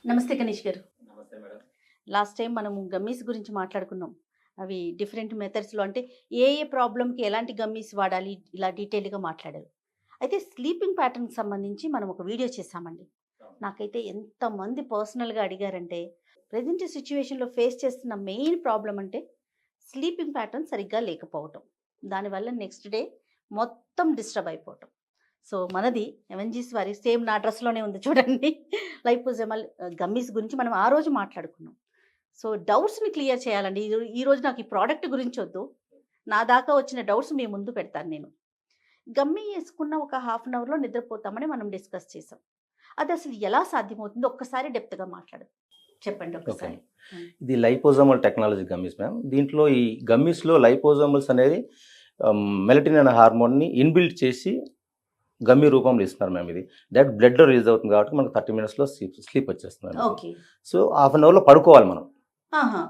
నమస్తే గణేష్ గారు. నమస్తే మేడం. లాస్ట్ టైం మనము గమ్మీస్ గురించి మాట్లాడుకున్నాం. అవి డిఫరెంట్ మెథడ్స్‌లో అంటే ఏ ప్రాబ్లమ్‌కి ఎలాంటి గమ్మీస్ వాడాలి ఇలా డీటెయిల్‌గా మాట్లాడారు. అయితే స్లీపింగ్ ప్యాటర్న్‌కి సంబంధించి మనం ఒక వీడియో చేశామండి. నాకైతే ఎంతమంది పర్సనల్‌గా అడిగారంటే ప్రెజెంట్ సిట్యుయేషన్‌లో ఫేస్ చేస్తున్న మెయిన్ ప్రాబ్లమ్ అంటే స్లీపింగ్ ప్యాటర్న్ సరిగ్గా లేకపోవటం. దానివల్ల నెక్స్ట్ డే మొత్తం డిస్టర్బ్ అయిపోవటం. సో, మనది ఎంఎన్‌జీస్ వారి సేమ్ నా డ్రెస్‌లోనే ఉంది చూడండి. లైపోజోమల్ గమ్మీస్ గురించి మనం ఆ రోజు మాట్లాడుకున్నాం. సో, డౌట్స్‌ని క్లియర్ చేయాలండి. ఈరోజు నాకు ఈ ప్రోడక్ట్ గురించొద్దు. నా దాకా వచ్చిన డౌట్స్ మీ ముందు పెడతాను నేను. గమ్మీ యేసుకున్న ఒక హాఫ్ అన్ అవర్‌లో నిద్రపోతామని మనం డిస్కస్ చేసాం. అదసలు ఎలా సాధ్యమవుతుందో ఒక్కసారి డెప్త్‌గా చెప్పండి ఓకే. ఒక్కసారి. హ్మ్. ఇది లైపోజోమల్ టెక్నాలజీ గమ్మీస్ మ్యామ్. దీంట్లో ఈ గమ్మీస్‌లో లైపోజోమల్స్ అనేది మెలటిన్ అనే హార్మోన్‌ని ఇన్‌బిల్ట్ చేసి గమ్మీ రూపంలో ఇస్తున్నారు మ్యామ్ ఇది. డైరెక్ట్ బ్లడ్‌లో రిలీజ్ అవుతుంది కాబట్టి మనకు 30 మినిట్స్‌లో స్లీప్ వచ్చేస్తుంది మ్యామ్ ఇది. ఓకే. సో, హాఫ్ అన్ అవర్‌లో పడుకోవాలి మనం. ఆహా!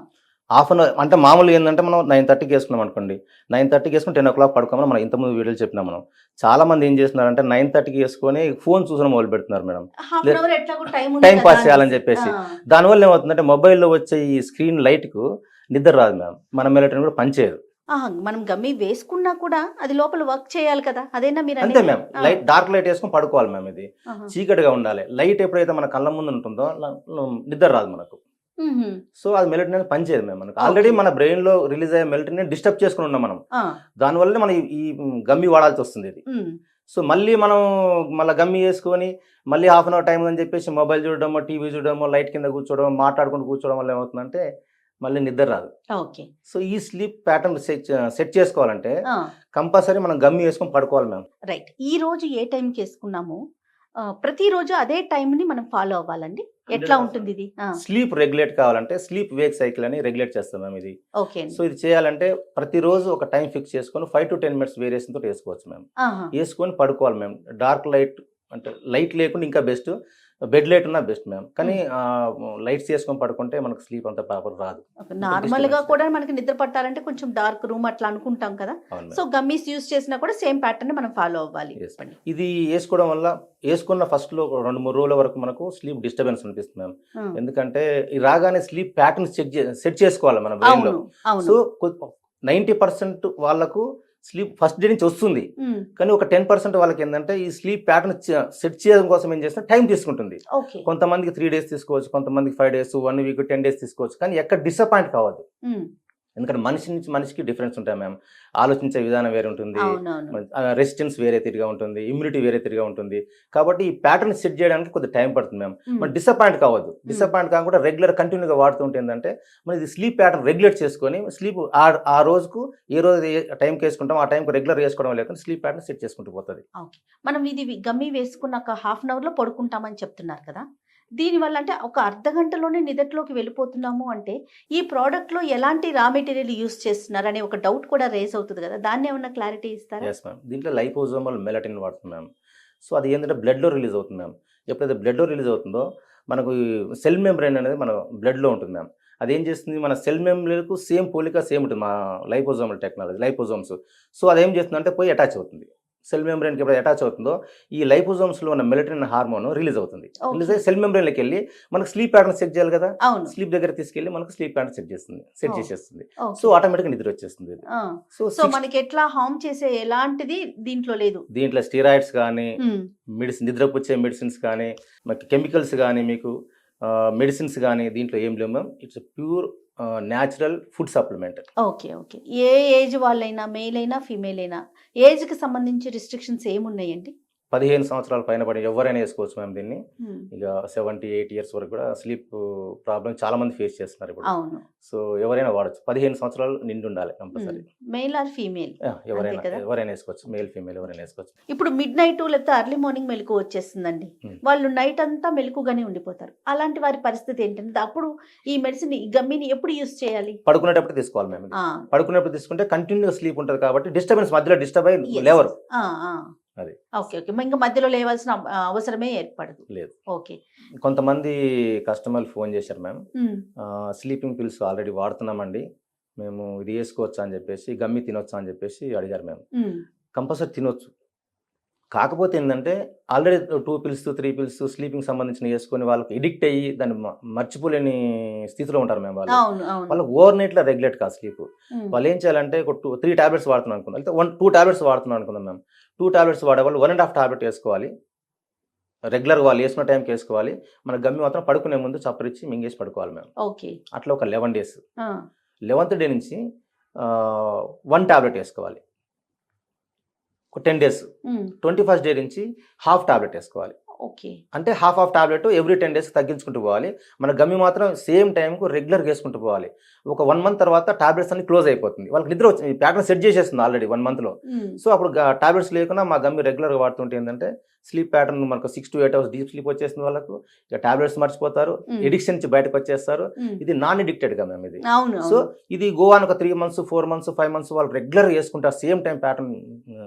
హాఫ్ అన్ అవర్ అంటే మామూలుగా ఏందంటే మనం 9:30కి యేసుకున్నాం అనుకోండి. 9:30కి యేసుకొని 10:00 పడుకోమని మనం ఇంతకుముందు వీడియోలో చెప్పినాం మనం. చాలామంది ఏం చేస్తున్నారంటే 9:30కి యేసుకొని ఫోన్ చూసడం మొదలుపెడుతున్నారు మేడం. హాఫ్ అన్ అవర్ ఎట్లాగో టైం ఉంది టైం కదా పాస్ చేయాలని అనేసి. చెప్పేసి. ఆ! దానివల్ల ఏమవుతుందంటే మొబైల్‌లో వచ్చే ఈ స్క్రీన్ లైట్‌కు నిద్ర రాదు మ్యామ్. మన మెలటోనిన్ కూడా పనిచేయదు. ఆహా! మనం గమ్మీ వేసుకున్నా కూడా అది లోపల వర్క్ చేయాలి కదా! అదేనా అంతే మీరనేది? మ్యామ్. ఆ! డార్క్ లైట్ యేసుకొని పడుకోవాలి మ్యామ్ ఇది. ఆహా! చీకటిగా ఉండాలి. లైట్ ఎప్పుడైతే మన కళ్ళ ముందు ఉంటుందో నిద్ర రాదు మనకు. హుహు. సో, అది మెలటోనిన్ అనేది పనిచేయదు మ్యామ్ మనకు. ఓకే. ఆల్రెడీ మన బ్రెయిన్‌లో రిలీజ్ అయ్యే మెలటోనిన్ డిస్టర్బ్ చేసుకొని ఉన్నాం మనం. ఆ! దానివల్లనే మనం ఈ గమ్మీ వాడాల్సొస్తుంది ఇది. హ్మ్. సో, మళ్ళీ మనం గమ్మీ యేసుకొని మళ్ళీ హాఫ్ అన్ అవర్ టైం ఉందని చెప్పేసి మొబైల్ చూడడమో, టీవీ చూడడమో, లైట్ కింద కూర్చోవడమో, మాట్లాడుకుంటూ కూర్చోవడం వల్ల ఏమవుతుందంటే మళ్ళీ నిద్ర రాదు. ఓకే. సో, ఈ స్లీప్ ప్యాటర్న్ సెట్ చేసుకోవాలంటే ఆ! కంపల్సరీ మనం గమ్మీ యేసుకొని పడుకోవాలి మ్యామ్. రైట్. ఈరోజు ఏ టైంకేసుకున్నామో ప్రతిరోజు అదే టైంని మనం ఫాలో అవ్వాలండి? ఎట్లా 100% ఉంటుందిది? ఆ! స్లీప్ రెగ్యులేట్ కావాలంటే స్లీప్ వేక్ సైకిల్ అని రెగ్యులేట్ చేస్తాం మ్యామ్ ఇది. ఓకే సో, అండి. ఇది చేయాలంటే ప్రతిరోజు ఒక టైం ఫిక్స్ చేసుకొని 5-10 మినిట్స్ వేరియేషన్ తోటి యేసుకోవచ్చు మ్యామ్. ఆహా! యేసుకొని పడుకోవాలి మ్యామ్. డార్క్ లైట్ అంటే లైట్ లేకుండా ఇంకా బెస్ట్. బెడ్ లైట్ ఉన్నా బెస్ట్ మ్యామ్. కానీ హ్మ్. లైట్స్ యేసుకొని పడుకుంటే మనకు స్లీప్ అంత ప్రాపర్ రాదు. ఓకే. కొంచెం నార్మల్‌గా డిస్టర్బెన్స్. కూడా మనకి నిద్ర పట్టాలంటే కొంచెం డార్క్ రూమ్ అట్లా అనుకుంటాం కదా! అవును సో, మ్యామ్. గమ్మీస్ యూజ్ చేసినా కూడా సేమ్ ప్యాటర్న్ మనం ఫాలో అవ్వాలి. యెస్. చెప్పండి. ఇది యేసుకోవడం వల్ల యేసుకున్న ఫస్ట్‌లో 2, 3 రోజుల వరకు మనకు స్లీప్ డిస్టర్బెన్స్ అనిపిస్తుంది మ్యామ్. ఆ! ఎందుకంటే ఈ రాగానే స్లీప్ ప్యాటర్న్ సెట్ చేసుకోవాలి మన బ్రెయిన్‌లో. అవును. అవును. సో, 90% వాళ్ళకు స్లీప్ ఫస్ట్ డే నుంచి వస్తుంది. హ్మ్. కానీ ఒక 10% వాళ్ళకేందంటే ఈ స్లీప్ ప్యాటర్న్ సెట్ చేయడం కోసం ఏం చేస్తున్నా టైం తీసుకుంటుంది. ఓకే. కొంతమందికి 3 డేస్ తీసుకోవచ్చు. కొంతమందికి 5 డేస్, 1 వీక్, 10 డేస్ తీసుకోవచ్చు. కానీ ఎక్కడ డిసప్పాయింట్ కావద్దు. హ్మ్. ఎందుకంటే మనిషి నుంచి మనిషికి డిఫరెన్స్ ఉంటాయి మ్యామ్. ఆలోచించే విధానం వేరే ఉంటుంది. అవునవును. రెసిస్టెన్స్ వేరే తీరుగా ఉంటుంది. ఇమ్యూనిటీ వేరే తీరుగా ఉంటుంది. కాబట్టి ఈ ప్యాటర్న్ సెట్ చేయడానికి కొద్దిగా టైం పడుతుంది మ్యామ్. హ్మ్. మనం డిసప్పాయింట్ కావద్దు. హ్మ్. డిసప్పాయింట్ కాకుండా రెగ్యులర్ కంటిన్యూగా వాడుతుంటే ఏందంటే మనం ఇది స్లీప్ ప్యాటర్న్ రెగ్యులేట్ చేసుకొని స్లీప్ ఆ రోజుకు ఏ రోజు ఏ టైంకి యేసుకుంటామో ఆ టైంకి రెగ్యులర్ యేసుకోవడం లేకుండా స్లీప్ ప్యాటర్న్ సెట్ చేసుకుంటూ పోతది. ఓకే. మనం ఇది గమ్మీ వేసుకున్నాక హాఫ్ అన్ అవర్‌లో పడుకుంటామని చెప్తున్నారు కదా! దీనివల్ల అంటే ఒక అర్ధగంటలోనే నిదట్లోకి వెళ్ళిపోతున్నాము అంటే, ఈ ప్రొడక్ట్‌లో ఎలాంటి రా మెటీరియల్ యూజ్ చేస్తున్నారనే ఒక డౌట్ కూడా రైజ్ అవుతది కదా! దాన్నేమన్నా క్లారిటీ ఇస్తారా? Yes ma'am. దీంట్లో లైపోజోమల్ మెలటిన్ వాడుతున్నాం మ్యామ్. సో, అది ఏందంటే బ్లడ్‌లో రిలీజ్ అవుతుంది మ్యామ్. ఎప్పుడైతే బ్లడ్‌లో రిలీజ్ అవుతుందో మనకు ఈ సెల్ మెంబ్రేన్ అనేది మన బ్లడ్‌లో ఉంటుంది మ్యామ్. అదేం చేస్తుంది మన సెల్ మెంబ్రేన్‌కు సేమ్ పోలిక సేమ్ ఉంటుంది. మా లైపోజోమల్ టెక్నాలజీ లైపోజోమ్స్. సో, అదేం చేస్తుందంటే పోయి అటాచ్ అవుతుంది. సెల్ మెంబ్రేన్‌కి ఎప్పుడైతే అటాచ్ అవుతుందో ఈ లైపోజోమ్స్‌లో ఉన్న మెలటిన్ హార్మోన్ రిలీజ్ అవుతుంది. Release okay. అయ్యి సెల్ మెంబ్రేన్‌లోకెళ్ళి మనకు స్లీప్ ప్యాటర్న్ సెట్ చేయాలి కదా! అవును. స్లీప్ దగ్గరికి తీసుకెళ్ళి మనకు స్లీప్ ప్యాటర్న్ సెట్ ఓహ్! చేసేస్తుంది. So, okay. ఆటోమేటిక్‌గా నిద్ర వచ్చేస్తుంది ఇది. ఆ! సో, సో, మనకెట్లా హార్మ్ చేసే ఎలాంటిది దీంట్లో లేదు. దీంట్లో స్టెరాయిడ్స్ గానీ, హ్మ్. నిద్రపుచ్చే మెడిసిన్స్ కానీ, కెమికల్స్ గానీ మీకు మెడిసిన్స్ గానీ దీంట్లో ఏం లేవు ma'am. It's pure natural food supplement. Okay. Okay. A age వాళ్ళైనా మేల్ అయినా, ఫీమేల్ అయినా ఏజ్‌కి సంబంధించి రిస్ట్రిక్షన్స్ ఏమున్నాయండి? 15 సంవత్సరాల పైన పడిన ఎవరైనా ఏసుకోవచ్చు మ్యామ్ దీన్ని. హ్మ్. ఇక 78 ఇయర్స్ వరకు కూడా స్లీప్ ప్రాబ్లమ్ చాలా మంది ఫేస్ చేస్తున్నారు ఇప్పుడు. అవును. సో, ఎవరైనా వాడొచ్చు. 15 సంవత్సరాలు నిండుండాలి హ్మ్. కంపల్సరీ. మేల్ ఆర్ ఫీమేల్ అంతే ఎవరైనా కదా! ఎవరైనా ఏసుకోవచ్చు. ఓకే. మేల్, ఫీమేల్ ఎవరైనా ఏసుకోవచ్చు. ఇప్పుడు మిడ్‌నైట్ లేకపోతే ఎర్లీ మార్నింగ్ మెలుకువ వచ్చేస్తుందండి. హ్మ్. వాళ్ళు నైట్ అంతా మెలుకువగానే ఉండిపోతారు. అలాంటి వారి పరిస్థితి ఏంటంటే అప్పుడు ఈ మెడిసిన్ ఈ గమ్మీని ఎప్పుడు యూజ్ చేయాలి? పడుకునేటప్పుడు తీసుకోవాలి మ్యామ్ ఇది. ఆ! పడుకునేప్పుడు తీసుకుంటే కంటిన్యూ‌గా స్లీప్ ఉంటది కాబట్టి డిస్టర్బెన్స్ మధ్యలో డిస్టర్బ్ అయ్యి యెస్. లేవరు. ఆ! ఆ! అది. ఓకే. ఓకే. ఇంక మధ్యలో లేవాల్సిన అవసరమే ఏర్పడదు. లేదు. ఓకే. కొంతమంది కస్టమర్లు ఫోన్ చేశారు మ్యామ్. హ్మ్. స్లీపింగ్ పిల్స్ ఆల్రెడీ వాడుతున్నామండి. మేము ఇది ఏసుకోవచ్చా అని చెప్పేసి, గమ్మి తినొచ్చా అని చెప్పేసి అడిగారు మ్యామ్. హ్మ్. కంపల్సరీ తినొచ్చు. కాకపోతే ఏంటంటే ఆల్రెడీ 2 పిల్స్ 3 పిల్స్ స్లీపింగ్ సంబంధించిన వేసుకొని వాళ్ళకి ఎడిక్ట్ అయ్యి దాన్ని మర్చిపోలేని స్థితిలో ఉంటారు మేము వాళ్ళు. అవును అవును వాళ్ళకి ఓవర్ నైట్లో రెగ్యులేట్ కాదు స్లీప్. ఉమ్, వాళ్ళు ఏం చేయాలంటే ఒక 3 టాబ్లెట్స్ వాడుతున్నాం అనుకుందాం, అయితే 2 టాబ్లెట్స్ వాడుతున్నాం అనుకుందాం మేము. 2 టాబ్లెట్స్ వాడే వాళ్ళు 1.5 టాబ్లెట్ వేసుకోవాలి. రెగ్యులర్గా వాళ్ళు వేసుకున్న టైంకి వేసుకోవాలి. మన గమ్మి మాత్రం పడుకునే ముందు చప్పరిచ్చి మింగేసి పడుకోవాలి మేము. ఓకే అట్లా ఒక 11 డేస్. ఆ, 11th డే నుంచి 1 టాబ్లెట్ వేసుకోవాలి. ఒక 10 డేస్. ఉమ్, 21st డే నుంచి హాఫ్ టాబ్లెట్ వేసుకోవాలి. ఓకే అంటే హాఫ్ టాబ్లెట్ ఎవ్రీ 10 డేస్ తగ్గించుకుంటూ పోవాలి. మన గమ్మి మాత్రం సేమ్ టైంకు రెగ్యులర్గా వేసుకుంటూ పోవాలి. ఒక 1 మంత్ తర్వాత టాబ్లెట్స్ అన్ని క్లోజ్ అయిపోతుంది. వాళ్ళకి నిద్ర వచ్చి ప్యాటర్న్ సెట్ చేసేస్తుంది ఆల్రెడీ 1 మంత్లో. ఉమ్, సో అప్పుడు టాబ్లెట్స్ లేకుండా మా గమ్మి రెగ్యులర్గా వాడుతుంటే ఏంటంటే స్లీప్ ప్యాటర్న్ మనకు 6 to 8 hours డీప్ స్లీప్ వచ్చేస్తుంది వాళ్ళకు. ఇక టాబ్లెట్స్ మర్చిపోతారు, ఉమ్, ఎడిక్షన్ నుంచి బయటకు వచ్చేస్తారు. ఉమ్, ఇది నాన్ ఎడిక్టెడ్గా మేము ఇది. అవును సో అవును ఇది గోవాన్ ఒక 3 months 4 months 5 months వాళ్ళు రెగ్యులర్గా వేసుకుంటారు. Same time pattern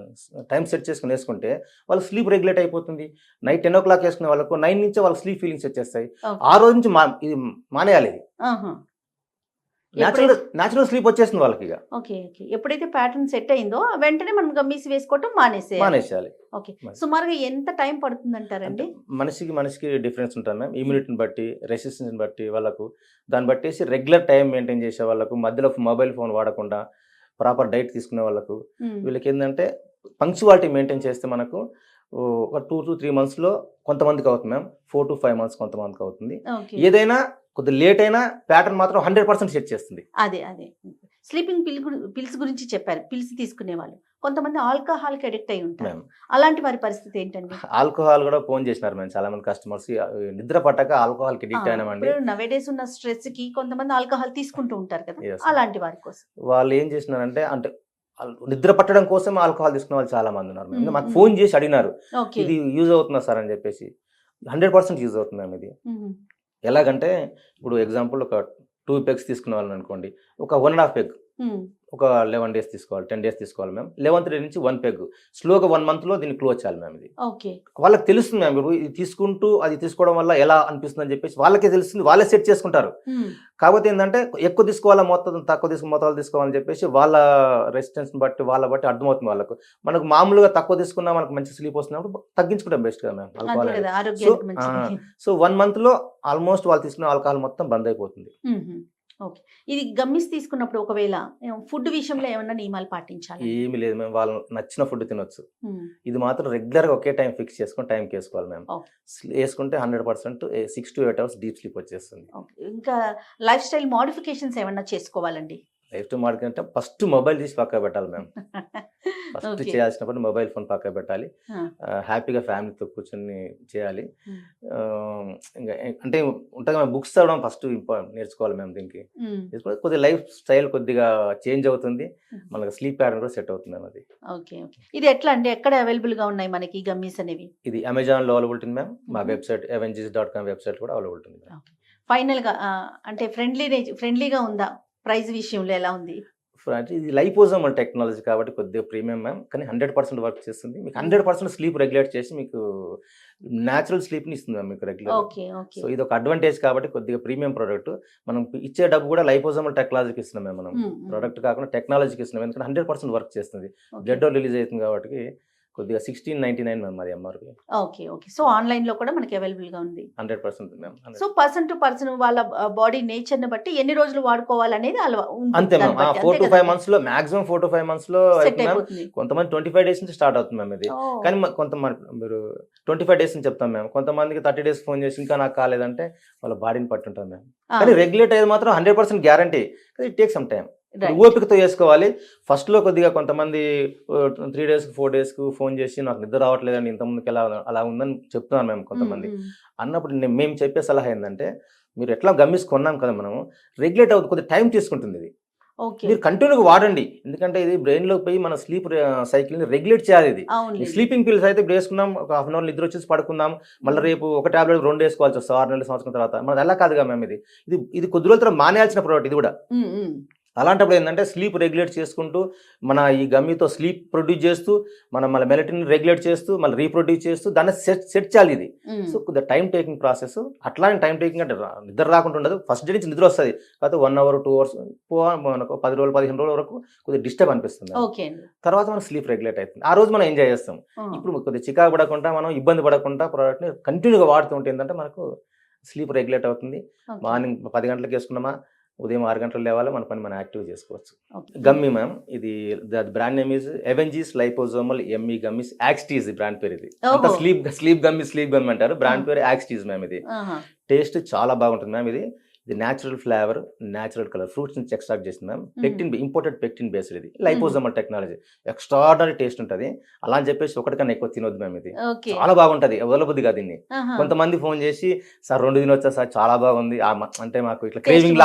time set చేసుకుని వేసుకుంటే వాళ్ళు స్లీప్ రెగ్యులేట్ అయిపోతుంది. నైట్ 10 o'clock వేసుకునే వాళ్ళకు 9 నుంచే వాళ్ళకి స్లీప్ ఫీలింగ్స్ వచ్చేస్తాయి. ఓకే. ఆ రోజు నుంచి ఇది మానేయాలి. ఇది ఆహా. న్యాచురల్ స్లీప్ వచ్చేస్తుంది వాళ్ళకి. ఇక ఓకే ఓకే ఎప్పుడైతే ప్యాటర్న్ సెట్ అయిందో వెంటనే మనం గమ్మీస్ వేసుకోవటం మానేసేయాలి. మానేసేయాలి. ఓకే సుమారుగా ఎంత టైం పడుతుంది అంటారండి? మనిషికి డిఫరెన్స్ ఉంటుంది మ్యామ్. ఇమ్యూనిటీని బట్టి, రెసిస్టెన్స్ని బట్టి వాళ్ళకు దాన్ని బట్టేసి రెగ్యులర్ టైం మెయింటైన్ చేసే వాళ్ళకు, మధ్యలో మొబైల్ ఫోన్ వాడకుండా ప్రాపర్ డైట్ తీసుకునే వాళ్ళకు, ఉమ్, వీళ్ళకి ఏంటంటే పంక్చువాలిటీ మెయింటైన్ చేస్తే మనకు ఒక 2 to 3 monthsలో కొంతమందికి అవుతుంది మ్యామ్. 4 to 5 months కొంతమందికి అవుతుంది. ఓకే ఏదైనా కొద్దిగా లేట్ అయినా ప్యాటర్న్ మాత్రం 100% సెట్ చేస్తుంది. అదే అదే స్లీపింగ్ పిల్స్ గురించి చెప్పారు. పిల్స్ తీసుకునే వాళ్ళు కొంతమంది ఆల్కహాల్ కి అడిక్ట్ అయి ఉంటారు. మ్యామ్ అలాంటి వారి పరిస్థితి ఏంటండి? ఆల్కహాల్ కూడా ఫోన్ చేసినారు మేము చాలా మంది కస్టమర్స్. నిద్ర పట్టక ఆల్కహాల్కి ఎడిక్ట్ అయినామండి. ఇప్పుడు నవేడేస్ ఉన్న స్ట్రెస్ కి కొంతమంది ఆల్కహాల్ తీసుకుంటూ ఉంటారు కదా, Yes. అలాంటి వారి కోసం. వాళ్ళు ఏం చేసినారంటే అంటే వాళ్ళు నిద్ర పట్టడం కోసం ఆల్కహాల్ తీసుకునే వాళ్ళు చాలా మంది ఉన్నారు. మ్మ్. మాకు ఫోన్ చేసి అడిగినారు ఓకే ఇది యూజ్ అవుతుందా సార్ అని చెప్పేసి. 100% యూజ్ అవుతుంది మ్యామ్ ఇది. ఉమ్, ఎలాగంటే ఇప్పుడు ఎగ్జాంపుల్ ఒక 2 pegs తీసుకునే వాళ్ళని అనుకోండి, ఒక 1.5 peg ఉమ్, ఒక 11 days తీసుకోవాలి, 10 days తీసుకోవాలి మ్యామ్. 11th డే నుంచి 1 peg స్లోగా 1 monthలో దీన్ని క్లోజ్ చేయాలి మ్యామ్. ఇది ఓకే వాళ్ళకి తెలుస్తుంది మ్యామ్. ఇప్పుడు ఇది తీసుకుంటూ అది తీసుకోవడం వల్ల ఎలా అనిపిస్తుంది అని చెప్పేసి వాళ్ళకే తెలుస్తుంది, వాళ్ళే సెట్ చేసుకుంటారు. ఉమ్, కాకపోతే ఏంటంటే ఎక్కువ తీసుకోవాలా తక్కువ మొత్తాలు తీసుకోవాలని చెప్పేసి వాళ్ళ రెసిస్టెన్స్ బట్టి అర్థమవుతుంది వాళ్ళకు. మనకు మామూలుగా తక్కువ తీసుకున్నా మనకు మంచి స్లీప్ వస్తున్నప్పుడు తగ్గించుకుంటాం బెస్ట్ కదా మ్యామ్ అదే ఆల్కహాల్ కదా అనేది. ఆరోగ్యానికి మంచిది. సో 1 monthలో ఆల్మోస్ట్ వాళ్ళు తీసుకున్న ఆల్కహాల్ మొత్తం బంద్ అయిపోతుంది. ఓకే ఇది గమ్మిస్ తీసుకున్నప్పుడు ఒకవేళ ఫుడ్ విషయంలో ఏమన్నా నియమాలు పాటించాలి? ఏమి లేదు మ్యామ్, వాళ్ళు నచ్చిన ఫుడ్ తినొచ్చు. ఇది మాత్రం రెగ్యులర్గా ఒకే టైం ఫిక్స్ చేసుకొని టైంకి వేసుకోవాలి మ్యామ్. Okay. వేసుకుంటే 100% 6 to 8 hours డీప్ స్లీప్ వచ్చేస్తుంది. ఇంకా లైఫ్ స్టైల్ మోడిఫికేషన్స్ ఏమన్నా చేసుకోవాలండి? లైఫ్ టు మార్కెట్ అంటే ఫస్ట్ మొబైల్ తీసి పక్క పెట్టాలి మ్యామ్. First Okay. చేయాల్సినప్పుడు మొబైల్ ఫోన్ పక్క పెట్టాలి. Ah. హ్యాపీగా ఫ్యామిలీతో కూర్చొని చేయాలి. Hmm. ఇంకా అంటే ఉంటుంది మ్యామ్, బుక్స్ చదవడం ఫస్ట్ నేర్చుకోవాలి మ్యామ్. దీనికి కొద్దిగా లైఫ్ స్టైల్ కొద్దిగా చేంజ్ అవుతుంది, మనకి స్లీప్ ప్యాటర్న్ కూడా సెట్ అవుతుంది మ్యామ్. అది ఓకే ఓకే ఇది ఎట్లా అండి, ఎక్కడ అవైలబుల్ గా ఉన్నాయి మనకి గమ్మీస్ అనేవి? ఇది అమెజాన్లో అవైలబుల్ ఉంటుంది మ్యామ్. మా Mhm. వెబ్సైట్ avenges.com వెబ్సైట్ కూడా అవైలబుల్ ఉంటుంది మ్యామ్. ఫైనల్ గా అంటే ఫ్రెండ్లీగా ఉందా? ప్రైస్ విషయంలో ఎలా ఉంది? అంటే ఇది లైపోజోమల్ టెక్నాలజీ కాబట్టి కొద్దిగా ప్రీమియం మ్యామ్, కానీ 100% వర్క్ చేస్తుంది. మీకు 100% స్లీప్ రెగ్యులేట్ చేసి మీకు న్యాచురల్ స్లీప్ని ఇస్తుంది మ్యామ్ మీకు రెగ్యులర్. ఓకే ఓకే సో ఇది ఒక అడ్వాంటేజ్ కాబట్టి కొద్దిగా ప్రీమియం ప్రోడక్ట్. మనం ఇచ్చే డబ్బు కూడా లైపోజోమల్ టెక్నాలజీకి ఇస్తున్నాం మ్యామ్. మనం ప్రోడక్ట్ కాకుండా టెక్నాలజీకి ఇస్తున్నాం, ఎందుకంటే 100% వర్క్ చేస్తుంది. బ్లడ్ రిలీజ్ అవుతుంది కాబట్టి కొద్దిగా 1699 మ్యామ్ అది MRP. Okay okay so online లో కూడా మనకి అవైలబుల్ గా ఉంది. 100% ma'am. So person to person వాళ్ళ బాడీ నేచర్ ని బట్టి ఎన్ని రోజులు వాడుకోవాలనేది అంతే మ్యామ్. 4 to 5 months లో మాక్సిమం 4 to 5 months లో సెట్ అవుతుంది మ్యామ్. అయిపోతుంది. కొంతమంది 25 days నుంచి స్టార్ట్ అవుతుంది మ్యామ్ ఇది. కానీ కొంతమంది మీరు 25 days అని చెప్తాం మ్యామ్. కొంతమందికి 30 days ఫోన్ చేసి ఇంకా నాకు కాలేదంటే వాళ్ళ బాడీని పట్టి ఉంటుంది మ్యామ్. కానీ రెగ్యులేట్ అయ్యేది మాత్రం 100% guarantee. It take some time. ఓపికతో చేసుకోవాలి. ఫస్ట్లో కొద్దిగా కొంతమంది 3 days 4 days ఫోన్ చేసి నాకు నిద్ర రావట్లేదండి, ఇంతకుముందుకు ఎలా అలా ఉందని చెప్తున్నాను మేము కొంతమంది. అన్నప్పుడు మేము చెప్పే సలహా ఏంటంటే, మీరు ఎట్లా గమ్మిస్ కొన్నాం కదా మనము, రెగ్యులేట్ అవుతుంది, కొద్దిగా టైం తీసుకుంటుంది ఇది. మీరు కంటిన్యూగా వాడండి, ఎందుకంటే ఇది బ్రెయిన్లో పోయి మన స్లీప్ సైకిల్ని రెగ్యులేట్ చేయాలి. ఇది స్లీపింగ్ పిల్స్ అయితే ఇప్పుడు వేసుకున్నాం, ఒక హాఫ్ అన్ అవర్ నిద్ర వచ్చేసి పడుకుందాం, మళ్ళీ రేపు ఒక టాబ్లెట్ 2 వేసుకోవాల్సి వస్తుంది 6 నెలల సంవత్సరం తర్వాత. మనది అలా కాదుగా మ్యామ్. ఇది కొద్ది రోజుల తర్వాత మానేయాల్సిన ప్రోడక్ట్ ఇది కూడా. అలాంటప్పుడు ఏంటంటే స్లీప్ రెగ్యులేట్ చేసుకుంటూ మన ఈ గమ్మీతో స్లీప్ ప్రొడ్యూస్ చేస్తూ మనం మళ్ళీ మెలటిన్ రెగ్యులేట్ చేస్తూ మళ్ళీ రీప్రొడ్యూస్ చేస్తూ దాన్ని సెట్ చేయాలి ఇది. సో కొద్దిగా టైం టేకింగ్ ప్రాసెస్. అట్లానే టైం టేకింగ్ అంటే నిద్ర రాకుండా ఉండదు. ఫస్ట్ డే నుంచి నిద్ర వస్తుంది, కాకపోతే 1 hour 2 hours మనకు 10 రోజులు 15 రోజుల వరకు కొద్దిగా డిస్టర్బ్ అనిపిస్తుంది. ఓకే అండి. తర్వాత మనం స్లీప్ రెగ్యులేట్ అవుతుంది, ఆ రోజు మనం ఎంజాయ్ చేస్తాం. ఇప్పుడు కొద్దిగా చికాకు పడకుండా మనం ఇబ్బంది పడకుండా ప్రోడక్ట్ని కంటిన్యూగా వాడుతూ ఉంటే ఏంటంటే మనకు స్లీప్ రెగ్యులేట్ అవుతుంది. మార్నింగ్ 10 గంటలకు వేసుకున్నామా ఉదయం 6 గంటలు లేవాలి, మన పని మనం యాక్టివ్ చేసుకోవచ్చు. గమ్మీ మ్యామ్ ఇది బ్రాండ్ నేమ్ ఈజ్ ఎవెంజీస్ లైపోజోమల్ ఎమ్మి గమ్మీస్ యాక్స్టీజ్ బ్రాండ్ పేరు. ఇది అంతా స్లీప్ గమ్మీ అంటారు. బ్రాండ్ పేరు యాక్స్టీజ్ మ్యామ్. ఇది టేస్ట్ చాలా బాగుంటుంది మ్యామ్. ఇది natural flavour, natural colour, fruits నుంచి ఎక్స్ట్రాక్ట్ చేసింది మ్యామ్. Imported pectin based. ఇది లైపోజోమల్ టెక్నాలజీ. ఎక్స్ట్రాడనరీ టేస్ట్ ఉంటుంది. అలా అని చెప్పేసి ఒకటికన్నా ఎక్కువ తినొద్దు మ్యామ్. ఇది చాలా బాగుంటుంది, వదలబుద్ది కాదు దీన్ని. కొంతమంది ఫోన్ చేసి సార్ 2 తినొచ్చా సార్, చాలా బాగుంది అంటే మాకు ఇట్లా క్రేవింగ్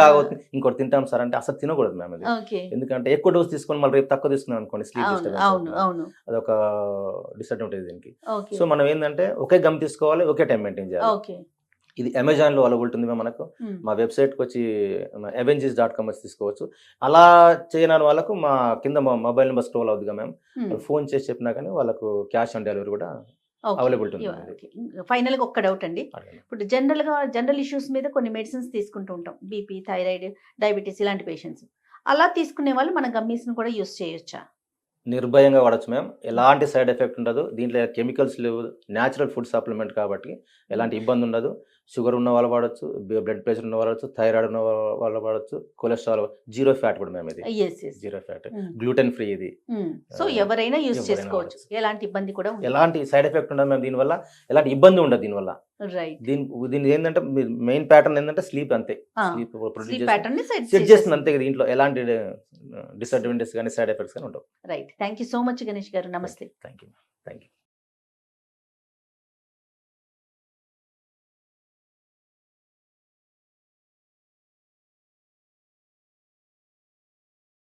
లాగా అవుతుంది, ఇంకోటి తింటాం సార్ అంటే అసలు తినకూడదు మ్యామ్. ఇది ఎందుకంటే ఎక్కువ డోస్ తీసుకొని మళ్ళీ రేపు తక్కువ తీసుకున్నాం అనుకోండి, స్లీప్ డిస్టర్బెన్స్, అదొక డిసడ్వాంటేజ్ దీనికి. సో మనం ఏంటంటే ఒకే గమ్ తీసుకోవాలి, ఒకే టైం మెయింటైన్ చేయాలి. ఇది అమెజాన్లో అవైలబుల్ ఉంది మనకు. మా వెబ్సైట్కి వచ్చి avengis.com వచ్చి తీసుకోవచ్చు. అలా చేయని వాళ్ళకు మా కింద మొబైల్ నెంబర్ స్క్రోల్ అవుతుందిగా మ్యామ్, ఫోన్ చేసి చెప్పినా కానీ వాళ్ళకు క్యాష్ ఆన్ డెలివరీ కూడా అవైలబుల్ ఉంది. ఫైనల్గా ఒక్క డౌట్ అండి. ఇప్పుడు జనరల్ ఇష్యూస్ మీద కొన్ని మెడిసిన్స్ తీసుకుంటూ ఉంటాం, బీపీ, థైరాయిడ్, డయాబెటీస్ ఇలాంటి పేషెంట్స్. అలా తీసుకునే వాళ్ళు మన గమ్మీస్ని కూడా యూస్ చేయొచ్చా? నిర్భయంగా వాడచ్చు మ్యామ్. ఎలాంటి సైడ్ ఎఫెక్ట్ ఉండదు. దీంట్లో కెమికల్స్ లేవు, న్యాచురల్ ఫుడ్ సప్లిమెంట్ కాబట్టి ఎలాంటి ఇబ్బంది ఉండదు. షుగర్ ఉన్న వాళ్ళు వాడచ్చు, బ్లడ్ ప్రెషర్ ఉన్న వాళ్ళు వాడచ్చు, థైరాయిడ్ ఉన్న వాళ్ళు వాడచ్చు, కొలెస్ట్రాల్, 0 ఫ్యాట్ కూడా మ్యామ్. ఇది 0 ఫ్యాట్, గ్లూటెన్ ఫ్రీ. ఇది సో ఎవరైనా యూస్ చేసుకోవచ్చు, ఎలాంటి ఇబ్బంది కూడా ఉండదు, ఎలాంటి సైడ్ ఎఫెక్ట్ ఉండదు మ్యామ్. దీనివల్ల ఎలాంటి ఇబ్బంది ఉండదు. దీనివల్ల దీని ఏంటంటే మెయిన్ ప్యాటర్న్ ఏంటంటే స్లీప్, అంతే. స్లీప్ ప్రొడ్యూస్ సెట్ చేస్తుంది అంతే. దీంట్లో ఎలాంటి డిసడ్వాంటేజ్ కానీ సైడ్ ఎఫెక్ట్స్ కానీ ఉండవు. Right. Thank you so much Ganesh గారు. నమస్తే. Thank you.